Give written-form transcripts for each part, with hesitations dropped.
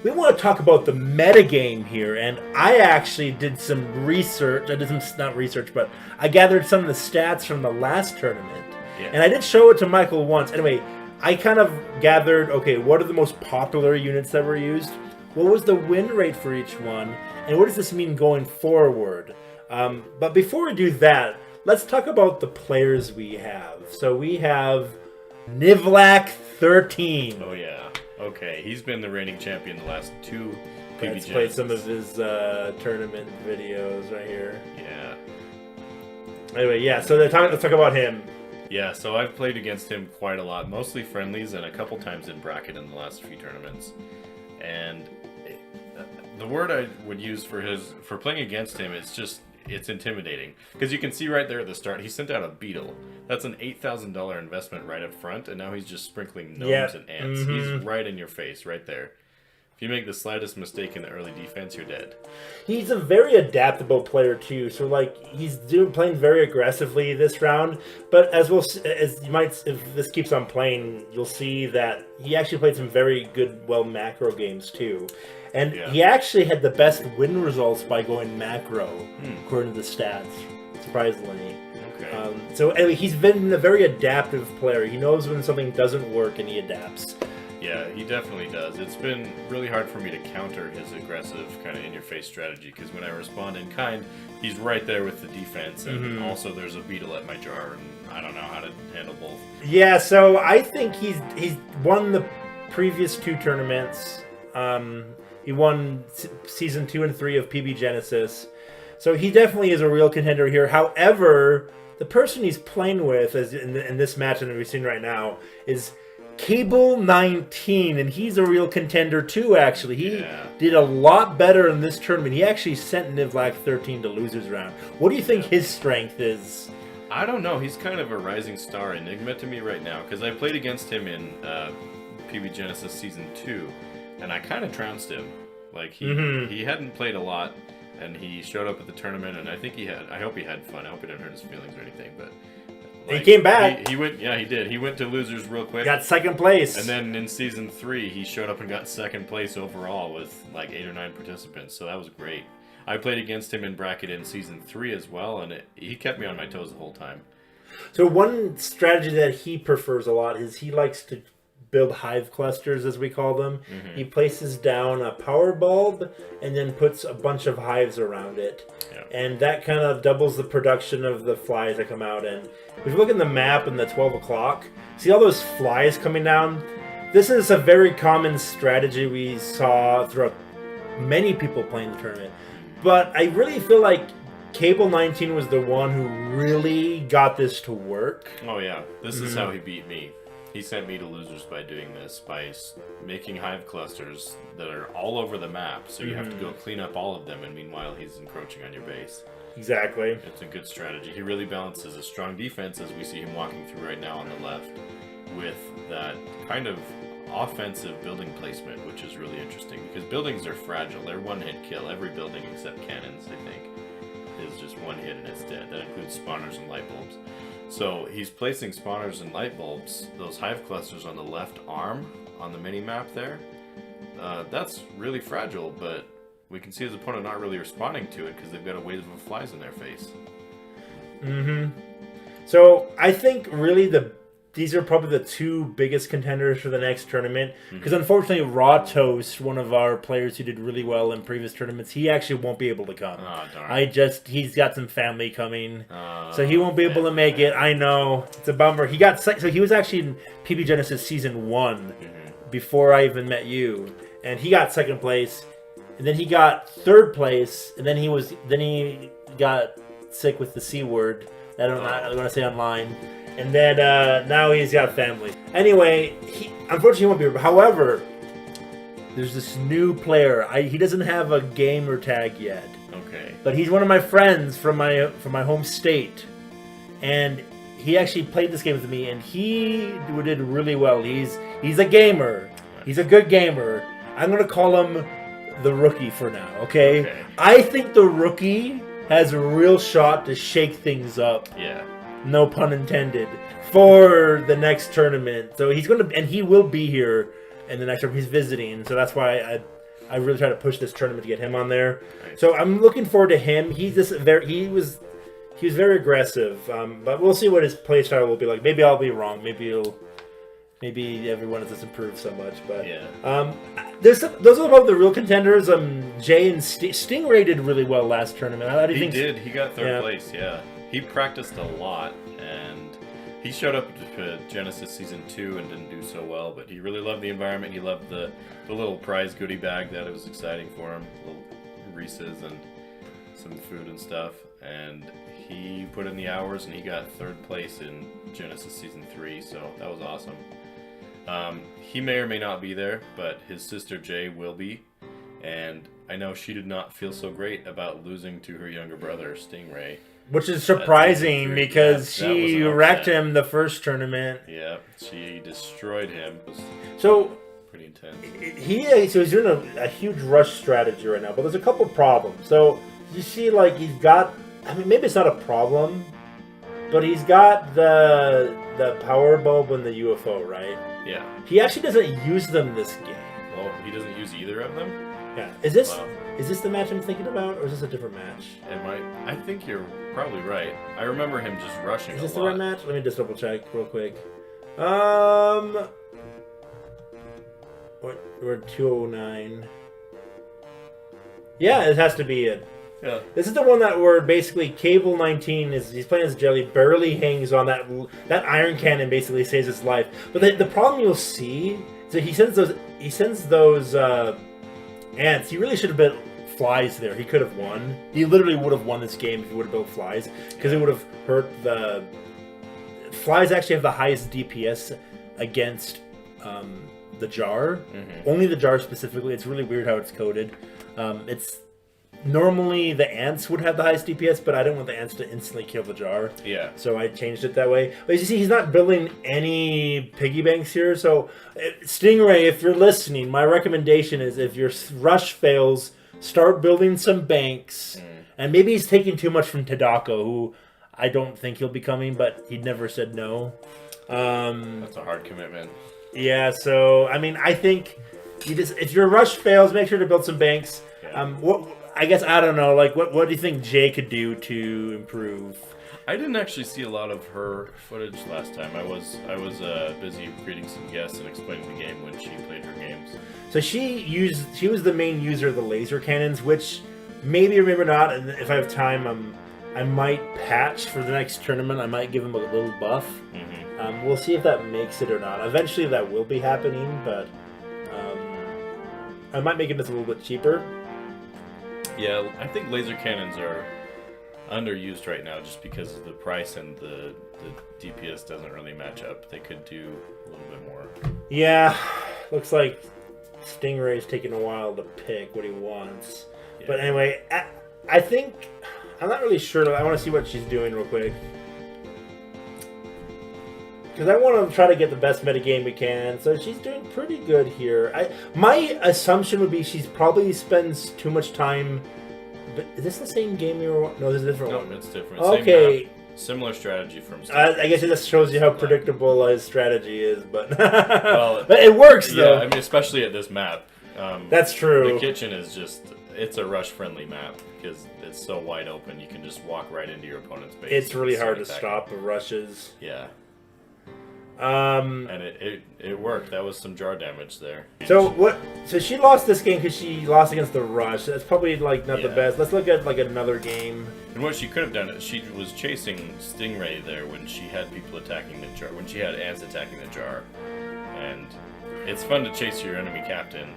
We want to talk about the metagame here, and I actually did some research. I did some, not research, but I gathered some of the stats from the last tournament. Yeah. And I did show it to Michael once. Anyway, I kind of gathered, okay, what are the most popular units that were used? What was the win rate for each one? And what does this mean going forward? But before we do that, let's talk about the players we have. So we have Nivlak 13. Oh, yeah. Okay, he's been the reigning champion the last two PBJWs. Let's play some of his tournament videos right here. Yeah. Anyway, yeah, so let's talk about him. Yeah, so I've played against him quite a lot, mostly friendlies and a couple times in bracket in the last few tournaments. And the word I would use for playing against him is just, it's intimidating. Because you can see right there at the start, he sent out a beetle. That's an $8,000 investment right up front, and now he's just sprinkling gnomes and ants. He's right in your face, right there. If you make the slightest mistake in the early defense, you're dead. He's a very adaptable player too. So like he's playing very aggressively this round, but as you might, if this keeps on playing, you'll see that he actually played some very good, macro games too. And he actually had the best win results by going macro, according to the stats, surprisingly. Okay. So anyway, he's been a very adaptive player. He knows when something doesn't work and he adapts. Yeah, he definitely does. It's been really hard for me to counter his aggressive kind of in-your-face strategy, because when I respond in kind, he's right there with the defense, and also there's a beetle at my jar, and I don't know how to handle both. Yeah, so I think he's won the previous two tournaments. He won season 2 and 3 of PB Genesis. So he definitely is a real contender here. However, the person he's playing with as in this match that we've seen right now is Cable 19, and he's a real contender too, actually. He did a lot better in this tournament. He actually sent Nivlak 13 to losers round. What do you think his strength is? I don't know. He's kind of a rising star enigma to me right now, because I played against him in PB Genesis Season 2, and I kind of trounced him. Like, he hadn't played a lot, and he showed up at the tournament, and I hope he had fun. I hope he didn't hurt his feelings or anything, but... Like, he came back. He went, he did. He went to losers real quick. Got second place. And then in Season 3, he showed up and got second place overall with like 8 or 9 participants, so that was great. I played against him in bracket in Season 3 as well, and he kept me on my toes the whole time. So one strategy that he prefers a lot is he likes to build hive clusters, as we call them. He places down a power bulb and then puts a bunch of hives around it. And that kind of doubles the production of the flies that come out. And if you look at the map in the 12 o'clock, see all those flies coming down? This is a very common strategy we saw throughout many people playing the tournament. But I really feel like Cable 19 was the one who really got this to work. Oh yeah, this is how he beat me. He sent me to losers by doing this, by making hive clusters that are all over the map, so you have to go clean up all of them, and meanwhile he's encroaching on your base. Exactly. It's a good strategy. He really balances a strong defense, as we see him walking through right now on the left, with that kind of offensive building placement, which is really interesting, because buildings are fragile. They're one-hit kill. Every building except cannons, I think, is just one hit and it's dead. That includes spawners and light bulbs. So he's placing spawners and light bulbs, those hive clusters on the left arm on the mini-map there. That's really fragile, but we can see his opponent not really responding to it because they've got a wave of flies in their face. So I think really these are probably the two biggest contenders for the next tournament. Because unfortunately, Raw Toast, one of our players who did really well in previous tournaments, he actually won't be able to come. Oh, darn. He's got some family coming, so he won't be able to make it. I know, it's a bummer. So he was actually in PB Genesis Season 1 before I even met you, and he got second place, and then he got third place, and then he got sick with the C word. I don't want to say online. And then now he's got family. Anyway, he unfortunately won't be. However, there's this new player. He doesn't have a gamer tag yet. Okay. But he's one of my friends from my home state, and he actually played this game with me, and he did really well. He's a gamer. He's a good gamer. I'm gonna call him the Rookie for now. Okay. I think the Rookie has a real shot to shake things up. Yeah. No pun intended, for the next tournament. So he will be here in the next tournament. He's visiting, so that's why I really try to push this tournament to get him on there. Nice. So I'm looking forward to him. He was very aggressive, but we'll see what his play style will be like. Maybe I'll be wrong. Maybe everyone has improved so much. But yeah. those are about the real contenders. Jay and Stingray did really well last tournament. How do you think? He did. He got third place. Yeah, he practiced a lot, and he showed up to Genesis Season 2 and didn't do so well. But he really loved the environment. He loved the little prize goodie bag that it was exciting for him, little Reese's and some food and stuff. And he put in the hours, and he got third place in Genesis Season 3. So that was awesome. He may or may not be there, but his sister Jay will be, and I know she did not feel so great about losing to her younger brother Stingray, which is surprising because she wrecked him the first tournament. Yeah, she destroyed him. It was so pretty intense. He's doing a huge rush strategy right now, but there's a couple problems. So you see, like he's got. I mean, maybe it's not a problem, but he's got the power bulb and the UFO, right? Yeah. He actually doesn't use them this game. Well, he doesn't use either of them? Yeah. Is this the match I'm thinking about, or is this a different match? It might. I think you're probably right. I remember him just rushing a lot. Is this the right match? Let me just double check real quick. We're 209. Yeah, it has to be it. Yeah. This is the one where basically Cable 19 he's playing as Jelly, barely hangs on that iron cannon, basically saves his life. But the problem you'll see is that he sends those ants. He really should have built flies there. He could have won. He literally would have won this game if he would have built flies, because it would have hurt the flies. Actually have the highest DPS against the jar. Mm-hmm. Only the jar specifically. It's really weird how it's coded. It's normally the ants would have the highest DPS, but I didn't want the ants to instantly kill the jar. Yeah. So I changed it that way. But you see, he's not building any piggy banks here. So Stingray, if you're listening, my recommendation is if your rush fails, start building some banks. And maybe he's taking too much from Tadako, who I don't think he'll be coming, but he never said no. That's a hard commitment. Yeah, so, I mean, I think if your rush fails, make sure to build some banks. Yeah. I guess, I don't know, like, what do you think Jay could do to improve? I didn't actually see a lot of her footage last time. I was busy greeting some guests and explaining the game when she played her games. So she was the main user of the laser cannons, which maybe or maybe not, and if I have time, I might patch for the next tournament. I might give him a little buff. Mm-hmm. We'll see if that makes it or not. Eventually that will be happening, but I might make it just a little bit cheaper. Yeah, I think laser cannons are underused right now just because of the price, and the DPS doesn't really match up. They could do a little bit more. Yeah, looks like Stingray's taking a while to pick what he wants. Yeah. But anyway, I think I'm not really sure. I want to see what she's doing real quick, because I want to try to get the best metagame we can. So she's doing pretty good here. My assumption would be she's probably spends too much time. But is this the same game we were? No, this is a different one. No, it's different. Okay. Same map, similar strategy from. I guess it just shows you how predictable his strategy is, but well, but it works though. Yeah, I mean, especially at this map. That's true. The kitchen is it's a rush-friendly map because it's so wide open. You can just walk right into your opponent's base. It's really hard to stop the rushes. Yeah. And it worked. That was some jar damage there. So she lost this game because she lost against the rush. That's probably like not the best. Let's look at like another game. And what she could have done is she was chasing Stingray there when she had people attacking the jar. When she had ants attacking the jar, and it's fun to chase your enemy captain.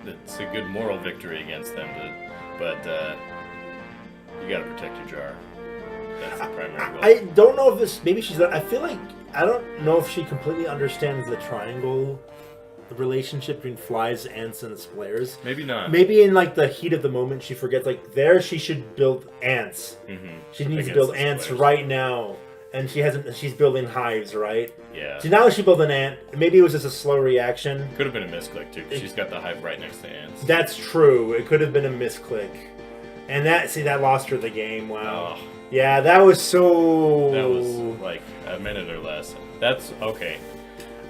It's a good moral victory against them, but you got to protect your jar. That's the primary goal. I don't know if this. Maybe she's. I feel like. I don't know if she completely understands the triangle relationship between flies, ants, and splares. Maybe not. Maybe in like the heat of the moment she forgets, like there she should build ants. Mm-hmm. She needs to build ants right now. And she hasn't. She's building hives, right? Yeah. So now she built an ant. Maybe it was just a slow reaction. Could have been a misclick too. She's got the hive right next to ants. That's true. It could have been a misclick. And that lost her the game. Wow. Oh. Yeah, that was so... That was like a minute or less. That's okay.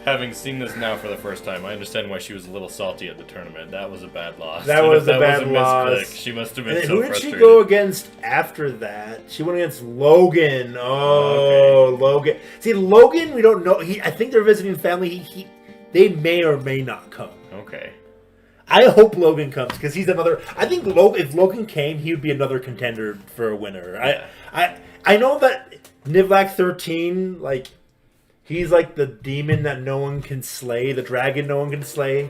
Having seen this now for the first time, I understand why she was a little salty at the tournament. That was a bad loss. That was a bad loss. Mispick, she must have been And so who did frustrated. she go against after that? She went against Logan. Oh, okay. Logan. See, Logan, we don't know. I think they're visiting family. They may or may not come. Okay. I hope Logan comes because he's another. I think if Logan came, he would be another contender for a winner. Yeah. I know that Nivlak 13, like, he's like the demon that no one can slay, the dragon no one can slay.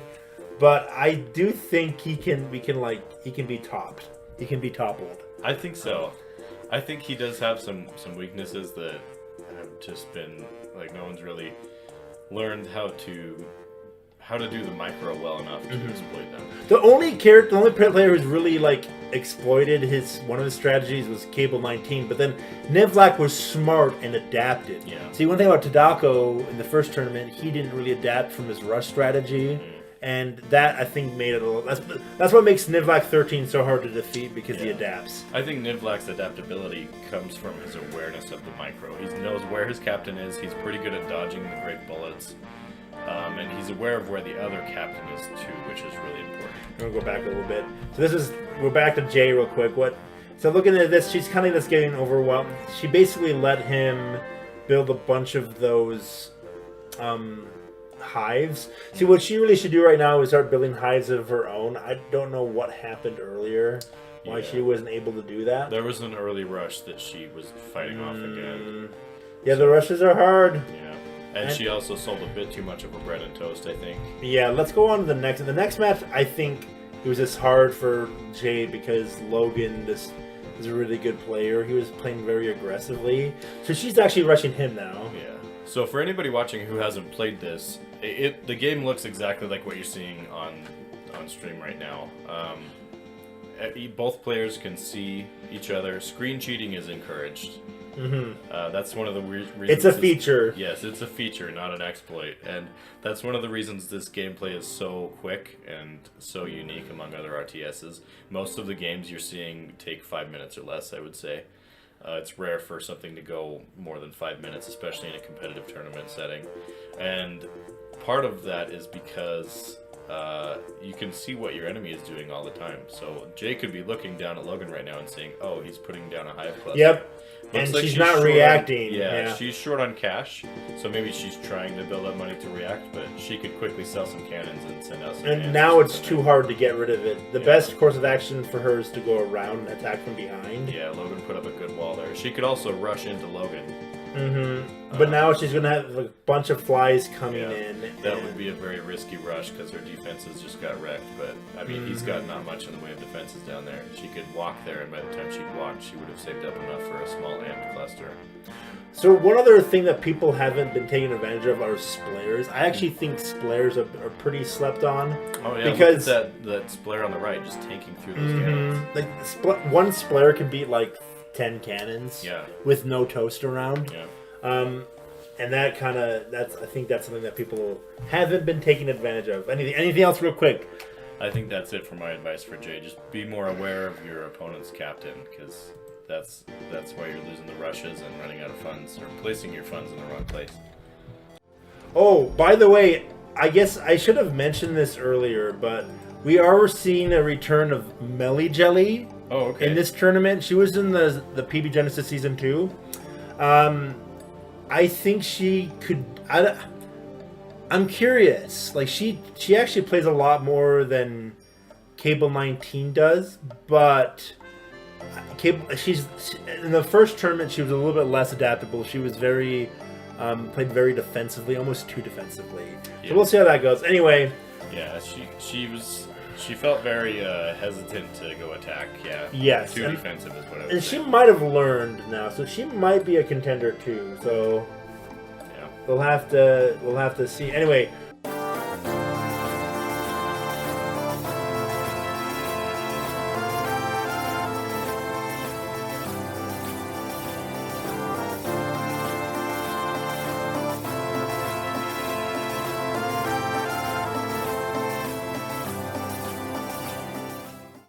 But I do think he can be topped. He can be toppled. I think so. I think he does have some weaknesses that have just been like no one's really learned how to do the micro well enough to exploit them. The only player who's really like exploited one of his strategies was Cable 19, but then Nivlak was smart and adapted. Yeah. See, one thing about Tadako in the first tournament, he didn't really adapt from his rush strategy, and that I think made it a little. That's what makes Nivlak 13 so hard to defeat because he adapts. I think Nivlak's adaptability comes from his awareness of the micro. He knows where his captain is. He's pretty good at dodging the great bullets. And he's aware of where the other captain is too, which is really important. I'm gonna go back a little bit. So we're back to Jay real quick. So looking at this, she's kind of just getting overwhelmed. She basically let him build a bunch of those hives. See, what she really should do right now is start building hives of her own. I don't know what happened earlier, why she wasn't able to do that. There was an early rush that she was fighting off again. Yeah, the rushes are hard. Yeah. And she also sold a bit too much of her bread and toast, I think. Yeah, let's go on to the next. In the next match, I think it was just hard for Jay because Logan is a really good player. He was playing very aggressively. So she's actually rushing him now. Yeah. So for anybody watching who hasn't played this, the game looks exactly like what you're seeing on stream right now. Both players can see each other. Screen cheating is encouraged. That's one of the reasons. It's a feature. Yes, it's a feature, not an exploit, and that's one of the reasons this gameplay is so quick and so unique among other RTSs. Most of the games you're seeing take 5 minutes or less, I would say. It's rare for something to go more than 5 minutes, especially in a competitive tournament setting. And part of that is because you can see what your enemy is doing all the time. So Jay could be looking down at Logan right now and saying, "Oh, he's putting down a hive cluster." Yep. Looks and like she's not reacting. Yeah, she's short on cash, so maybe she's trying to build up money to react, but she could quickly sell some cannons and send out some And cannons now or it's something. too hard to get rid of it. The best course of action for her is to go around and attack from behind. Yeah, Logan put up a good wall there. She could also rush into Logan. But now she's going to have a bunch of flies coming in. That would be a very risky rush because her defenses just got wrecked. But, I mean, he's got not much in the way of defenses down there. She could walk there, and by the time she'd walked, she would have saved up enough for a small amp cluster. So one other thing that people haven't been taking advantage of are splares. I actually think splares are pretty slept on. Oh, yeah, because look at that splayer on the right just tanking through those cannons. Like one splayer can beat like 10 cannons with no toast around. Yeah. And I think that's something that people haven't been taking advantage of. Anything else real quick? I think that's it for my advice for Jay. Just be more aware of your opponent's captain, because that's why you're losing the rushes and running out of funds, or placing your funds in the wrong place. Oh, by the way, I guess I should have mentioned this earlier, but we are seeing a return of Melly Jelly in this tournament. She was in the PB Genesis Season 2. I think she could... I'm curious. Like, she actually plays a lot more than Cable 19 does, but... She's in the first tournament, she was a little bit less adaptable. She was played very defensively, almost too defensively. So we'll see how that goes. Anyway... Yeah, she felt very hesitant to go attack. Yeah. Yes. Too defensive is what I would and say. she might have learned now, so she might be a contender too. So we'll have to see. Anyway,